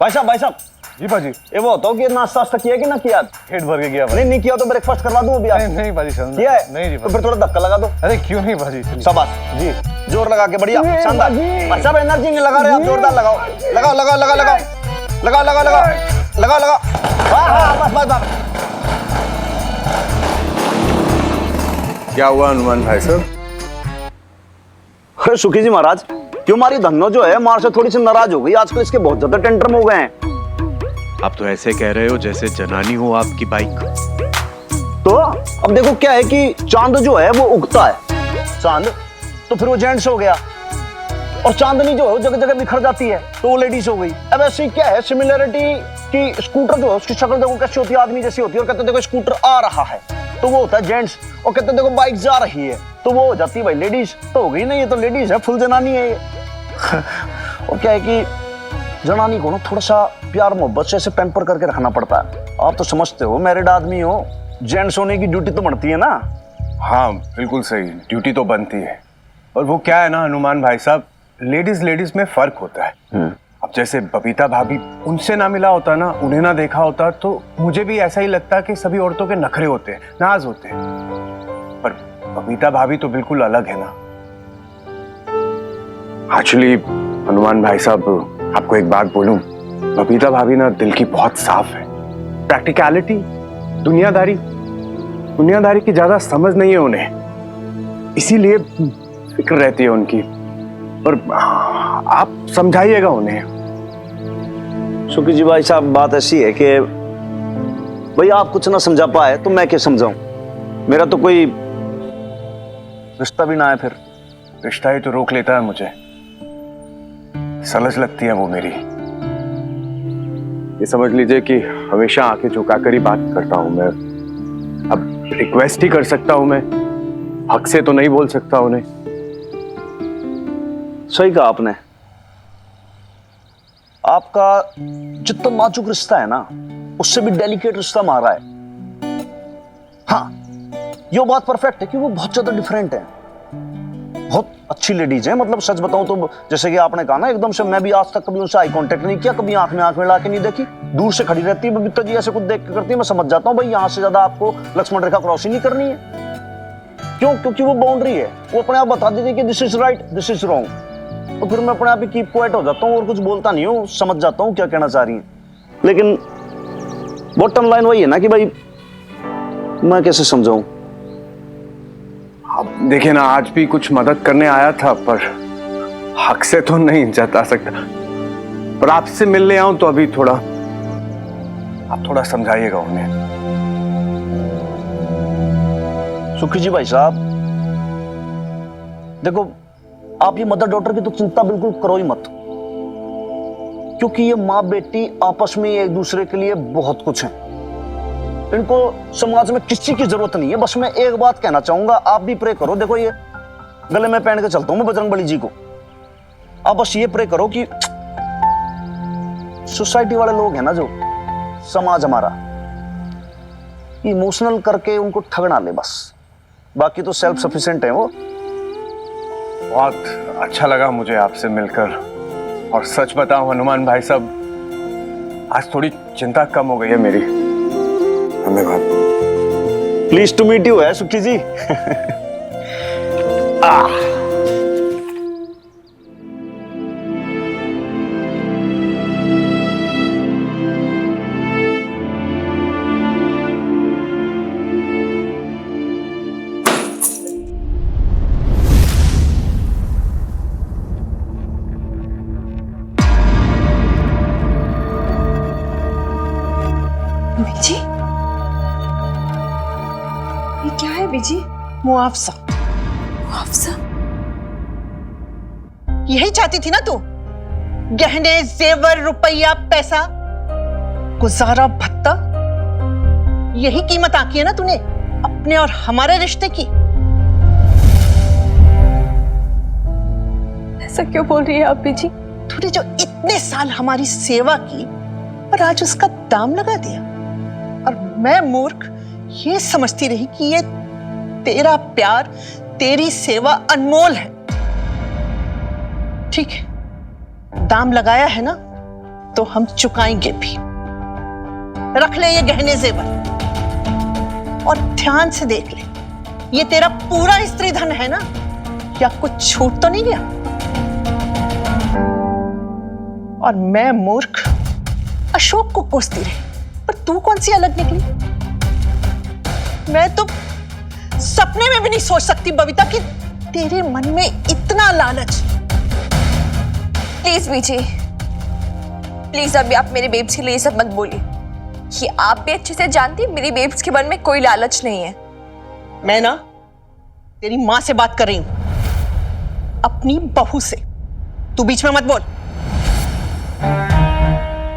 भाई साहब जी भाजी। ये वो तो कि नाश्ता वास्ता किया कि ना किया? पेट भर के गया भाई। नहीं किया तो ब्रेकफास्ट करवा दूं अभी आप? नहीं भाजी समझ किया है? नहीं जी तो फिर थोड़ा धक्का लगा दो। अरे क्यों नहीं भाजी चलिए। शाबाश जी, जोर लगा के बढ़िया शानदार। भाई साहब एनर्जी नहीं लगा रहे आप, जोरदार लगाओ लगाओ लगाओ लगाओ लगाओ लगाओ लगाओ लगाओ लगाओ लगाओ। हाँ बस बस। क्या हुआ हनुमान भाई साहब? अरे सुखी जी महाराज, क्यों हमारी धन्नो जो है मार से थोड़ी सी नाराज हो गई आजकल, इसके बहुत ज्यादा टेंटर हो गए हैं। आप तो ऐसे कह रहे हो जैसे जनानी हो आपकी बाइक। तो अब देखो क्या है कि चांद जो है वो उगता है, चांद तो फिर वो जेंट्स हो गया, और चांदनी जो है वो जगह जगह बिखर जाती है तो वो लेडीज हो गई। अब ऐसी क्या है सिमिलरिटी कि स्कूटर जो है उसकी शक्ल देखो कैसी होती है, आदमी जैसी होती है, और कहते देखो स्कूटर आ रहा है तो वो होता है जेंट्स, और कहते देखो बाइक जा रही है तो वो हो जाती है भाई लेडीज। तो हो गई ना, ये तो लेडीज है, फुल जनानी है ये। और क्या है कि जनानी को ना थोड़ा सा प्यार मोहब्बत से ऐसे पैम्पर करके रखना पड़ता है। आप तो समझते हो, मैरिड आदमी हो, जेंट्स होने की ड्यूटी तो बनती है ना। हाँ बिल्कुल सही, ड्यूटी तो बनती है। और वो क्या है ना हनुमान भाई साहब, लेडीज में फर्क होता है। अब जैसे बबीता भाभी, उनसे ना मिला होता ना, उन्हें ना देखा होता तो मुझे भी ऐसा ही लगता कि सभी औरतों के नखरे होते हैं, नाज होते हैं। पर बबीता भाभी तो बिल्कुल अलग है ना। एक्चुअली हनुमान भाई साहब, आपको एक बात बोलूं, बबीता भाभी ना दिल की बहुत साफ है। प्रैक्टिकलिटी, दुनियादारी की ज्यादा समझ नहीं है उन्हें, इसीलिए फिक्र रहती है उनकी। और आप समझाइएगा उन्हें। सुखी जी भाई साहब, बात ऐसी है कि भाई आप कुछ ना समझा पाए तो मैं क्या समझाऊं, मेरा तो कोई रिश्ता भी ना है। फिर रिश्ता ही तो रोक लेता है मुझे, समझ लगती है वो मेरी। ये समझ लीजिए कि हमेशा आंखें झुकाकर ही बात करता हूं मैं। अब रिक्वेस्ट ही कर सकता हूं मैं, हक से तो नहीं बोल सकता उन्हें। सही कहा आपने, आपका जितना नाजुक रिश्ता है ना उससे भी डेलिकेट रिश्ता हमारा है। हाँ ये बात परफेक्ट है कि वो बहुत ज्यादा डिफरेंट है, बहुत अच्छी लेडीज है। मतलब सच बताऊं तो जैसे कि आपने कहा ना, एकदम से मैं भी आज तक कभी उनसे आई कांटेक्ट नहीं किया, कभी आंख में ला के नहीं देखी, दूर से खड़ी रहती है बबीता जी, ऐसे कुछ देख के करती है, मैं समझ जाता हूँ भाई यहाँ से ज्यादा आपको लक्ष्मण रेखा क्रॉस ही नहीं करनी है। क्यों? क्योंकि वो बाउंड्री है, वो अपने आप बता देती है कि this is right this is wrong, तो फिर मैं अपने आप ही कीप क्वाइट हो जाता हूँ और कुछ बोलता नहीं हूँ, समझ जाता हूँ क्या कहना चाह रही है। लेकिन बॉटम लाइन वही है ना कि भाई मैं कैसे समझाऊं। अब देखिए ना, आज भी कुछ मदद करने आया था, पर हक से तो नहीं जता सकता। पर आपसे मिलने आऊं तो अभी थोड़ा, आप थोड़ा समझाइएगा उन्हें। सुखी जी भाई साहब देखो, आप ये मदर डॉटर की तो चिंता बिल्कुल करो ही मत, क्योंकि ये माँ बेटी आपस में एक दूसरे के लिए बहुत कुछ है। इनको समाज में किसी की जरूरत नहीं है। बस मैं एक बात कहना चाहूंगा, आप भी प्रे करो। देखो ये गले में पहन के चलता हूं मैं बजरंगबली जी को, आप बस ये प्रे करो कि सोसाइटी वाले लोग हैं ना, जो समाज हमारा, इमोशनल करके उनको ठगना ले बस, बाकी तो सेल्फ सफिशिएंट है वो। बहुत अच्छा लगा मुझे आपसे मिलकर, और सच बताऊं हनुमान भाई साहब, आज थोड़ी चिंता कम हो गई है मेरी। धन्यवाद। प्लीज टू मीट यू है सुखी जी। बीजी, ये क्या है बीजी? मुआवजा। मुआवजा? यही चाहती थी ना तू? गहने, जेवर, रुपया, पैसा, गुजारा भत्ता, यही कीमत आंकी है ना तूने अपने और हमारे रिश्ते की? ऐसा क्यों बोल रही है आप बीजी? तूने जो इतने साल हमारी सेवा की और आज उसका दाम लगा दिया, और मैं मूर्ख ये समझती रही कि ये तेरा प्यार, तेरी सेवा अनमोल है। ठीक है, दाम लगाया है ना, तो हम चुकाएंगे भी। रख ले ये गहने जेवर और ध्यान से देख ले, ये तेरा पूरा स्त्री धन है ना? क्या कुछ छूट तो नहीं गया? और मैं मूर्ख अशोक को कोसती रही, पर तू कौन सी अलग निकली? मैं तो सपने में भी नहीं सोच सकती बबीता कि तेरे मन में इतना लालच। प्लीज बीजी, प्लीज अभी आप मेरे बेब्स के लिए ये सब मत बोलिए। कि आप भी अच्छे से जानती मेरी बेब्स के मन में कोई लालच नहीं है। मैं ना तेरी मां से बात कर रही हूं, अपनी बहू से। तू बीच में मत बोल।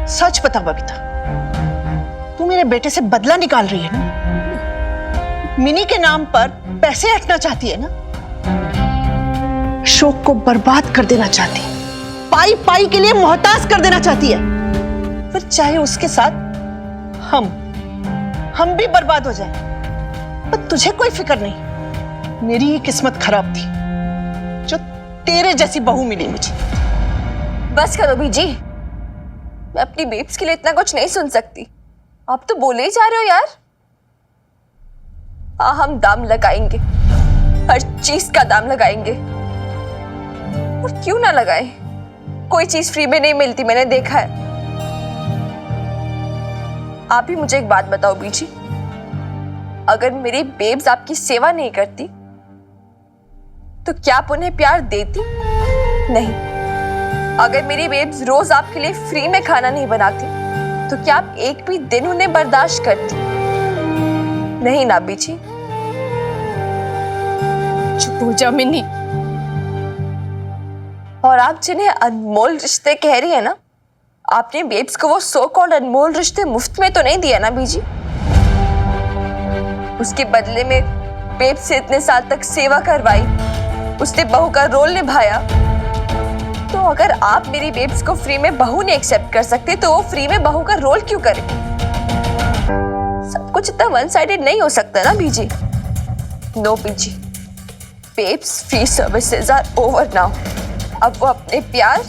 सच बता बबीता, तू मेरे बेटे से बदला निकाल रही है ना? मिनी के नाम पर पैसे हटना चाहती है ना? अशोक को बर्बाद कर देना चाहती है, पाई पाई के लिए मोहताज कर देना चाहती है। फिर चाहे उसके साथ हम भी बर्बाद हो जाए, पर तुझे कोई फिक्र नहीं। मेरी ही किस्मत खराब थी जो तेरे जैसी बहू मिली मुझे। बस करो बीजी, मैं अपनी बेब्स के लिए इतना कुछ नहीं सुन सकती। आप तो बोले ही जा रहे हो यार। हाँ, हम दाम लगाएंगे, हर चीज का दाम लगाएंगे। और क्यों ना लगाए, कोई चीज फ्री में नहीं मिलती, मैंने देखा है। आप ही मुझे एक बात बताओ बीजी, अगर मेरी बेब्स आपकी सेवा नहीं करती तो क्या आप उन्हें प्यार देती? नहीं। अगर मेरी बेब्स रोज आपके लिए फ्री में खाना नहीं बनाती तो क्या आप एक भी दिन उन्हें बर्दाश्त करती? नहीं ना बीजी। चुप हो जा मिनी। और आप जिन्हें अनमोल रिश्ते कह रही है ना, आपने बेब्स को वो सो कॉल्ड अनमोल रिश्ते मुफ्त में तो नहीं दिया ना बीजी? उसके बदले में बेब्स से इतने साल तक सेवा करवाई, उसने बहू का रोल निभाया। तो अगर आप मेरी बेब्स को फ्री में बहू नहीं एक्सेप्ट कर सकते तो वो फ्री में बहू का रोल क्यों करे? सब कुछ इतना वन साइडेड नहीं हो सकता ना बीजी। नो बीजी, babes free services are over now. अब वो अपने प्यार,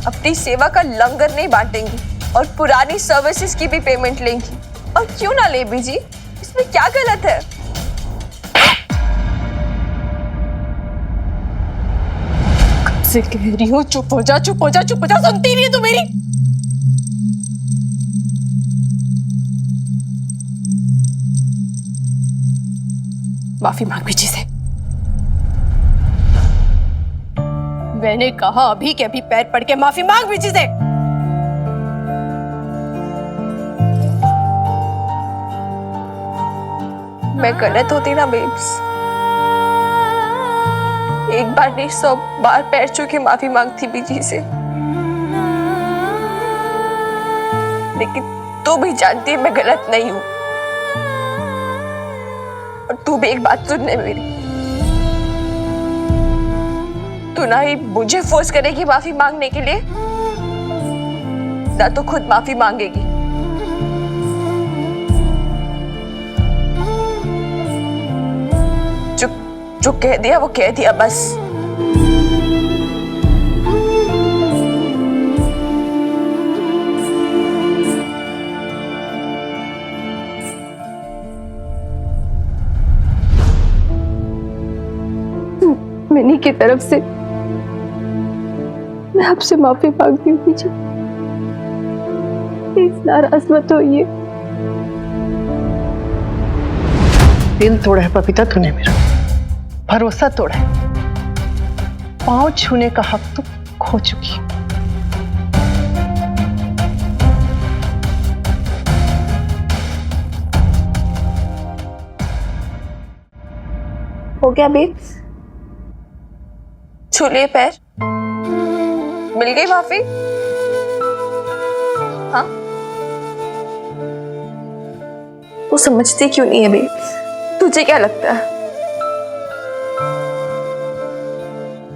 अपनी सेवा का लंगर नहीं बांटेंगी और पुरानी सर्विसेज की भी पेमेंट लेंगी। और क्यों ना ले बीजी, इसमें क्या गलत है? कब से कह रही हूँ चुप हो जा, चुप हो जा, चुप हो जा। सुनती नहीं है तू मेरी। माफी मांग बीजी से। मैंने कहा अभी के अभी पैर पड़ के माफी मांग बीजी से। मैं गलत होती ना बेब्स, एक बार नहीं 100 बार पैर छू के माफी मांगती बीजी से। लेकिन तू भी जानती है मैं गलत नहीं हूं। और तू भी एक बात सुनने मेरी, तू ना ही मुझे फोर्स करेगी माफी मांगने के लिए, ना तो खुद माफी मांगेगी। जो कह दिया वो कह दिया बस। मिनी की तरफ से मैं आपसे माफी मांगती हूँ बीजी। प्लीज नाराज मत होइए। दिल तोड़ा है बबीता तूने मेरा, भरोसा तोड़ा है। पांव छूने का हक तो खो चुकी। हो गया बेब्स? छू लिए पैर? मिल गई माफी? हाँ? वो समझती क्यों नहीं है बेब्स? तुझे क्या लगता है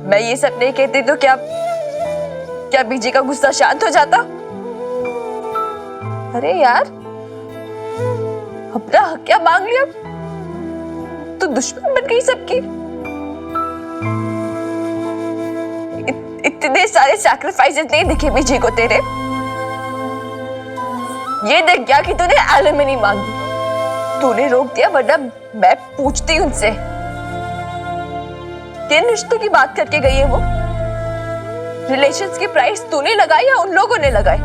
मैं ये सब नहीं कहती तो क्या बीजी का गुस्सा शांत हो जाता? अरे यार, अपना हक क्या मांग लिया? तो दुश्मन बन गई सबकी। इतने सारे सैक्रिफाइसेस नहीं दिखे बीजी को तेरे। ये देख गया कि तूने एलिमनी मांगी, तूने रोक दिया, वरना मैं पूछती उनसे। किन रिश्तों की बात करके गई है वो? रिलेशंस की प्राइस तूने लगाई या उन लोगों ने लगाई?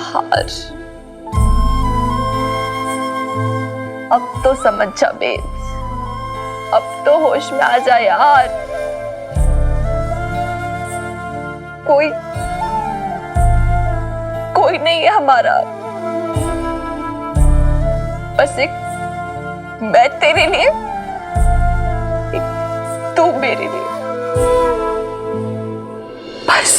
हार। अब तो समझ जा बेब्स, अब तो होश में आ जा यार। कोई नहीं है हमारा, बस एक मैं तेरे लिए, एक तू मेरे लिए, बस।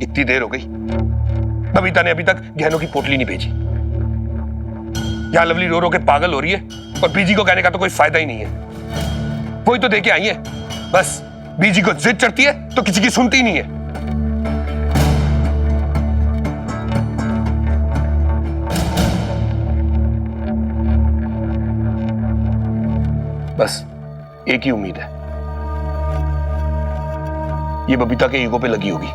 इतनी देर हो गई, बबीता ने अभी तक गहनों की पोटली नहीं भेजी। यहां लवली रो रो के पागल हो रही है और बीजी को कहने का तो कोई फायदा ही नहीं है। वही तो देके आई है, बस बीजी को जिद चढ़ती है तो किसी की सुनती ही नहीं है। बस एक ही उम्मीद है, ये बबीता के ईगो पे लगी होगी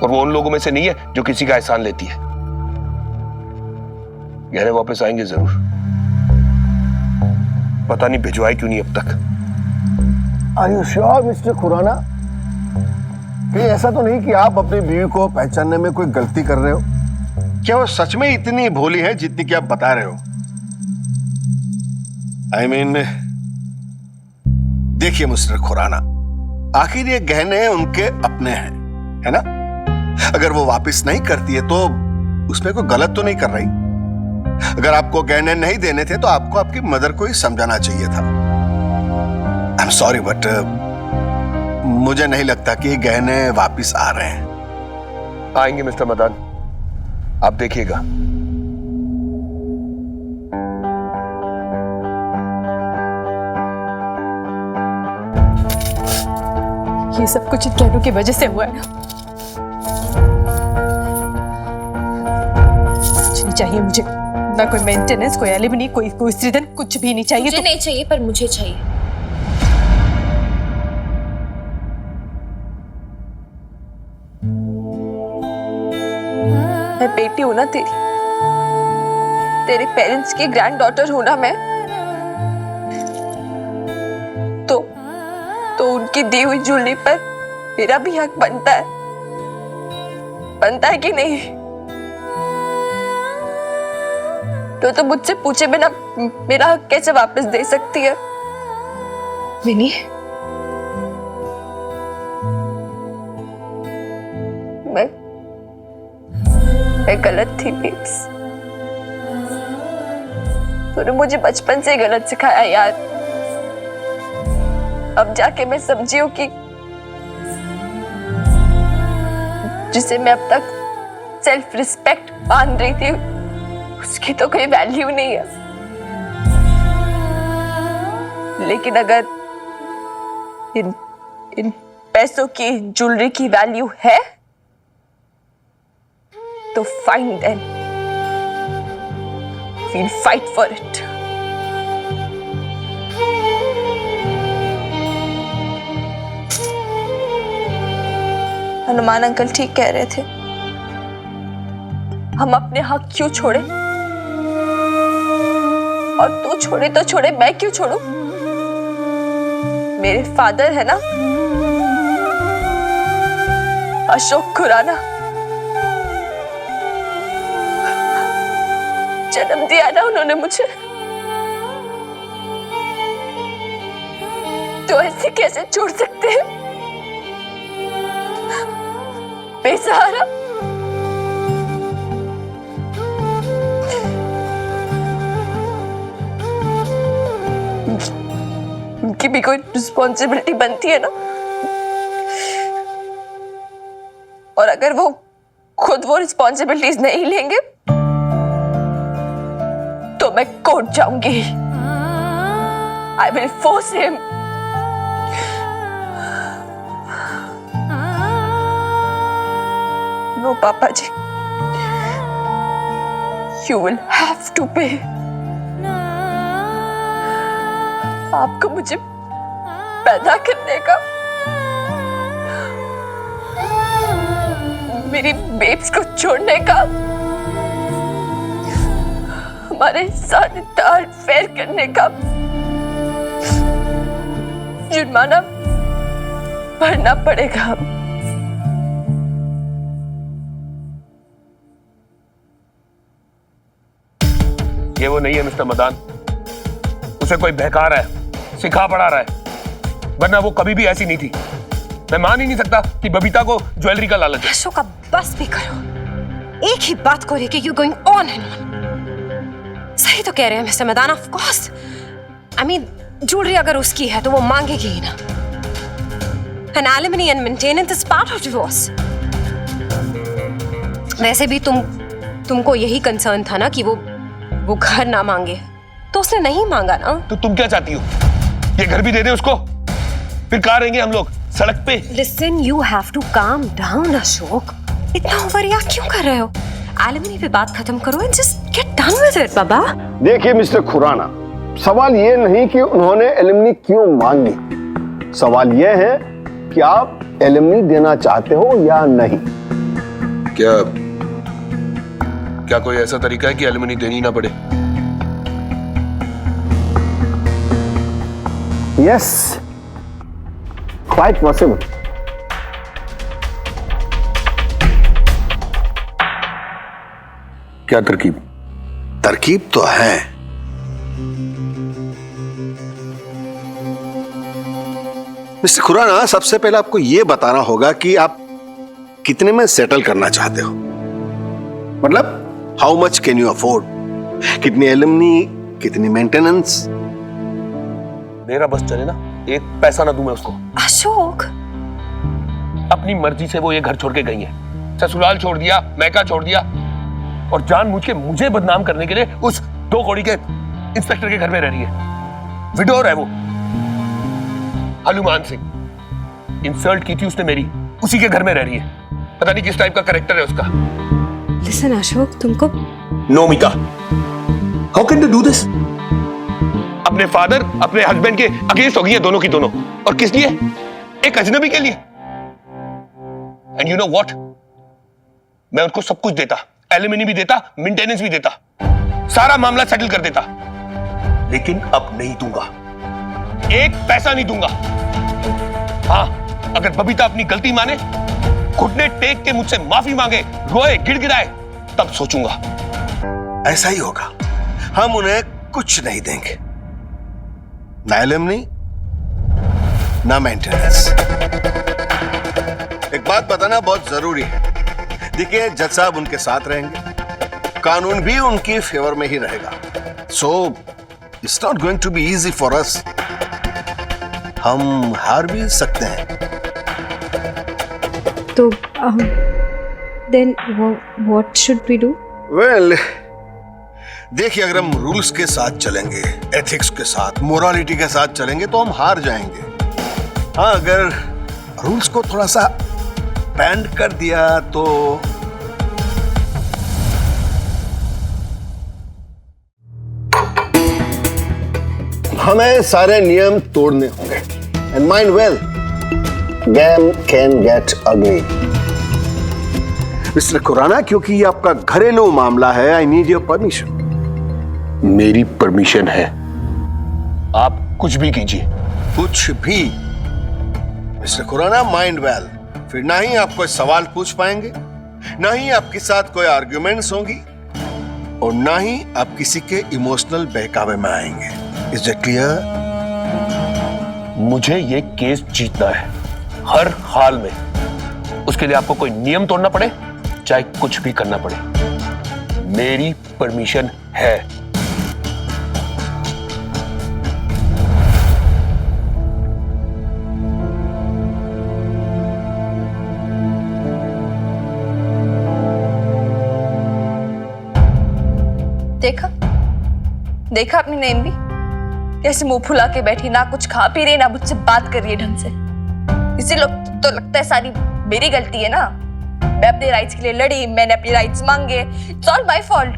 और वो उन लोगों में से नहीं है जो किसी का एहसान लेती है। गहने वापस आएंगे जरूर, पता नहीं भिजवाए क्यों नहीं अब तक। Are you sure mister Khurana? कहीं ऐसा तो नहीं कि आप अपनी बीवी को पहचानने में कोई गलती कर रहे हो? क्या वो सच में इतनी भोली है जितनी कि आप बता रहे हो? आई मीन, देखिए मिस्टर खुराना, आखिर ये गहने उनके अपने हैं, है ना? अगर वो वापस नहीं करती है तो उसमें कोई गलत तो नहीं कर रही। अगर आपको गहने नहीं देने थे तो आपको आपकी मदर को ही समझाना चाहिए था। आई एम सॉरी बट मुझे नहीं लगता कि ये गहने वापस आ रहे हैं। आएंगे मिस्टर मदान, आप देखिएगा। ये सब कुछ इन गहनों की वजह से हुआ है ना। कुछ नहीं चाहिए मुझे, ना कोई मेंटेनेंस, कोई एलिमनी, कोई स्त्रीधन, कुछ भी नहीं चाहिए। मुझे नहीं चाहिए, पर मुझे चाहिए। मैं बेटी हूं ना तेरी, तेरे पेरेंट्स की ग्रैंड डॉटर हूं ना मैं, तो उनकी दी हुई ज्वेलरी पर मेरा भी हक बनता है कि नहीं? तो मुझसे पूछे बिना मेरा हक कैसे वापस दे सकती है? मिनी, मैं गलत थी बेब्स, तूने मुझे बचपन से गलत सिखाया यार। अब जाके मैं समझी हूं कि जिसे मैं अब तक सेल्फ रिस्पेक्ट मान रही थी, उसकी तो कोई वैल्यू नहीं है। लेकिन अगर इन पैसों की, ज्वेलरी की वैल्यू है तो fine then, we'll fight for it. Hanuman uncle ठीक कह रहे थे, हम अपने हक क्यों छोड़े? और तू छोड़े तो छोड़े, मैं क्यों छोड़ू? मेरे फादर है ना, अशोक खुराना, जन्म दिया ना उन्होंने मुझे, तो ऐसे कैसे छोड़ सकते हैं बेसहारा? उनकी भी कोई रिस्पॉन्सिबिलिटी बनती है ना, और अगर वो खुद वो रिस्पॉन्सिबिलिटीज नहीं लेंगे तो मैं कोर्ट जाऊंगी। I will force him. No papa ji, you will have to pay. आपको मुझे पैदा करने का, मेरी बेब्स को छोड़ने का, हमारे साथ इतना फेयर करने का जुर्माना भरना पड़ेगा। ये वो नहीं है मिस्टर मदान, उसे कोई बहका रहा है, सिखा पढ़ा रहा है, वरना वो कभी भी ऐसी नहीं थी। मैं मान ही नहीं सकता कि बबीता को ज्वेलरी का लालच है। अशोक अब बस भी करो, एक ही बात को लेके you going on and on. सही तो कह रहे हैं mister Madan, of course I mean jewellery अगर उसकी है तो वो मांगेगी ही ना। And alimony and maintenance is part of divorce. वैसे भी तुमको यही कंसर्न था ना कि वो घर ना मांगे, तो उसने नहीं मांगा ना। तो तुम क्या चाहती हो, ये घर भी दे दे उसको, फिर कहाँ रहेंगे हम लोग, सड़क पे? Listen, you have to calm down Ashok, इतना ओवररिएक्ट क्यों कर रहे हो? एलिमनी पे बात खत्म करो and just get done with it बाबा। देखिए मिस्टर खुराना, सवाल ये नहीं कि उन्होंने एलिमनी क्यों मांगी, सवाल ये है कि आप एलिमनी देना चाहते हो या नहीं। क्या कोई ऐसा तरीका है कि एलिमनी देनी ना पड़े? Yes, quite possible. क्या तरकीब? तरकीब तो है। मिस्टर खुराना, सबसे पहले आपको यह बताना होगा कि आप कितने में सेटल करना चाहते हो। मतलब how much can you afford, कितनी एलिमनी, कितनी मेंटेनेंस। मेरा बस चले ना, एक पैसा ना दूं मैं उसको। अशोक, अपनी मर्जी से वो ये घर छोड़ के गई है, ससुराल छोड़ दिया, मैका छोड़ दिया, और जानबूझ के मुझे बदनाम करने के लिए उस 2 कौड़ी के इंस्पेक्टर के घर में रह रही है। विडोर है वो, हनुमान सिंह। इंसल्ट की थी उसने मेरी, उसी के घर में रह रही है। पता नहीं किस टाइप का कैरेक्टर है उसका। लिसन अशोक, तुमको no Meeta, how can you do this? अपने फादर, अपने हस्बैंड के अगेंस्ट हो गई है दोनों की दोनों, और किस लिए? एक अजनबी के लिए। एंड यू नो व्हाट, मैं उनको सब कुछ देता, एलिमनी भी देता, मेंटेनेंस भी देता, सारा मामला सेटल कर देता, लेकिन अब नहीं दूंगा, एक पैसा नहीं दूंगा। हाँ, अगर बबीता अपनी गलती माने, घुटने टेक के मुझसे माफी मांगे, रोए, गिड़गिड़ाए, तब सोचूंगा। ऐसा ही होगा, हम उन्हें कुछ नहीं देंगे, ना एलिमनी ना मेंटेनेंस। एक बात बताना बहुत जरूरी है, देखिए जज साहब उनके साथ रहेंगे, कानून भी उनकी फेवर में ही रहेगा, so it's not going to be easy for us. हम हार भी सकते हैं। तो then what should we do? Well, देखिए अगर हम रूल्स के साथ चलेंगे, एथिक्स के साथ, मोरालिटी के साथ चलेंगे तो हम हार जाएंगे। हाँ, अगर रूल्स को थोड़ा सा बैंड कर दिया तो हमें सारे नियम तोड़ने होंगे। And mind well, game can get अगली। मिस्टर खुराना, क्योंकि ये आपका घरेलू मामला है, आई नीड योर परमिशन। मेरी परमिशन है, आप कुछ भी कीजिए। कुछ भी? मिस्टर खुराना, माइंड वेल, फिर ना ही आप कोई सवाल पूछ पाएंगे, ना ही आपके साथ कोई आर्ग्यूमेंट्स होंगी, और ना ही आप किसी के इमोशनल बहकावे में आएंगे। Is it clear? मुझे ये केस जीतना है, हर हाल में। उसके लिए आपको कोई नियम तोड़ना पड़े, चाहे कुछ भी करना पड़े, मेरी परमिशन है। देखा देखा अपनी नेम भी कैसे मुंह फुला के बैठी, ना कुछ खा पी रही, ना मुझसे बात कर रही है ढंग से। इसी लोग तो लगता है सारी मेरी गलती है ना, मैं अपने राइट्स के लिए लड़ी, मैंने अपने राइट्स मांगे, it's all my fault.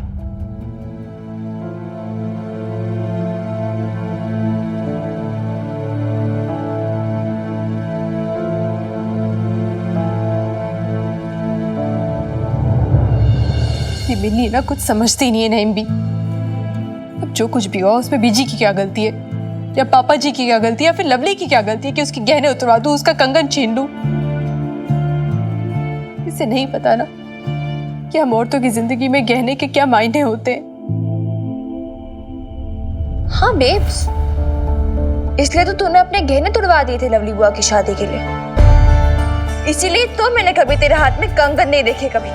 Minni ना कुछ समझती नहीं है नईम भी। अब जो कुछ भी हुआ उसमें बीजी की क्या गलती है, या पापा जी की क्या गलती है, या फिर लवली की क्या गलती है कि उसके गहने उतरवा दूं, उसका कंगन छीन लूं। इसे नहीं पता ना कि हम औरतों की जिंदगी में गहने के क्या मायने होते हैं। हाँ बेब्स, इसलिए तो तूने अपने गहने तुड़वा दिए थे लवली बुआ की शादी के लिए। इसीलिए तो मैंने कभी तेरे हाथ में कंगन नहीं देखे कभी।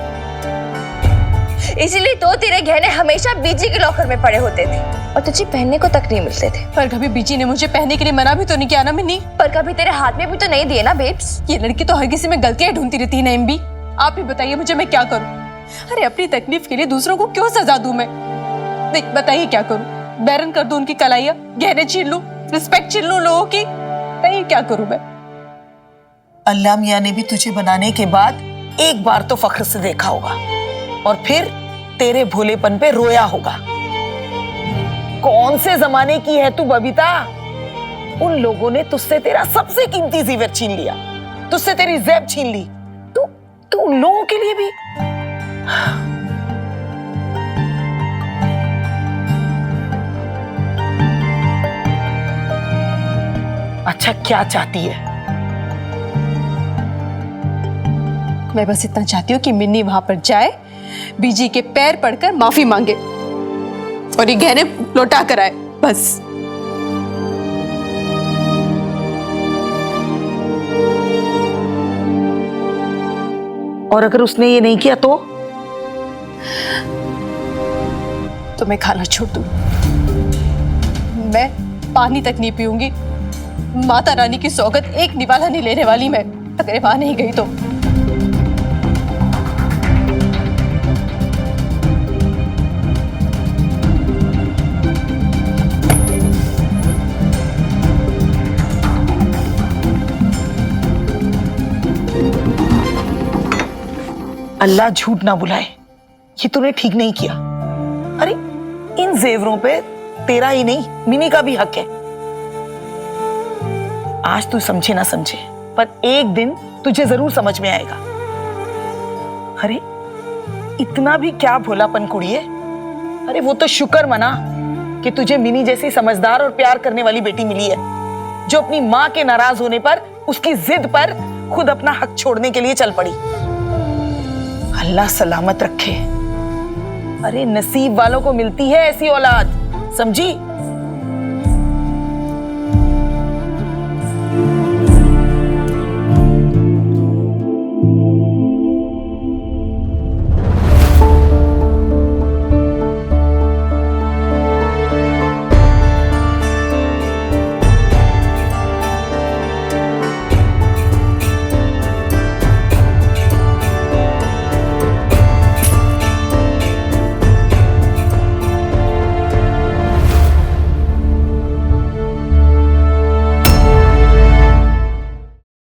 इसीलिए तो तेरे गहने हमेशा बीजी के लॉकर में पड़े होते थे और तुझे पहनने को तक नहीं मिलते थे। पर कभी बीजी ने मुझे पहनने के लिए मना भी तो नहीं किया ना मिन्नी। पर कभी तेरे हाथ में भी तो नहीं दिए ना बेब्स। ये लड़की तो हर किसी में गलतियां ढूंढती रहती है नईम भी। आप ही बताइए मुझे, मैं क्या करूं? अरे अपनी तकलीफ के लिए दूसरों को क्यों सजा दूं मैं? देख बताइए क्या करूं? बैरन कर दूं उनकी कलाइयां, गहने छीन लूं, रिस्पेक्ट छीन लूं लोगों की? बताइए क्या करूं मैं? अल्लाह मियां ने भी तुझे बनाने के बाद एक बार तो फख्र से देखा होगा और फिर तेरे भोलेपन पे रोया होगा। कौन से जमाने की है तू बबीता? उन लोगों ने तुझसे तेरा सबसे कीमती जेवर छीन लिया, तुझसे तेरी जेब छीन ली। तू उन लोगों के लिए भी। अच्छा क्या चाहती है? मैं बस इतना चाहती हूँ कि मिन्नी वहां पर जाए, बीजी के पैर पड़कर माफी मांगे और ये गहने लौटा कर आए, बस। और अगर उसने ये नहीं किया तो मैं खाना छोड़ दूं। मैं पानी तक नहीं पीऊंगी। माता रानी की सौगत एक निवाला नहीं लेने वाली मैं, अगर वहां नहीं गई तो। अल्लाह झूठ ना बुलाए, ये तूने ठीक नहीं किया। अरे इन जेवरों पे तेरा ही नहीं मिनी का भी हक है। आज तू समझे ना समझे, पर एक दिन तुझे जरूर समझ में आएगा। अरे इतना भी क्या भोलापन कुड़िए। अरे वो तो शुक्र मना कि तुझे मिनी जैसी समझदार और प्यार करने वाली बेटी मिली है, जो अपनी माँ के नाराज होने पर, उसकी जिद पर खुद अपना हक छोड़ने के लिए चल पड़ी। अल्लाह सलामत रखे। अरे नसीब वालों को मिलती है ऐसी औलाद, समझी?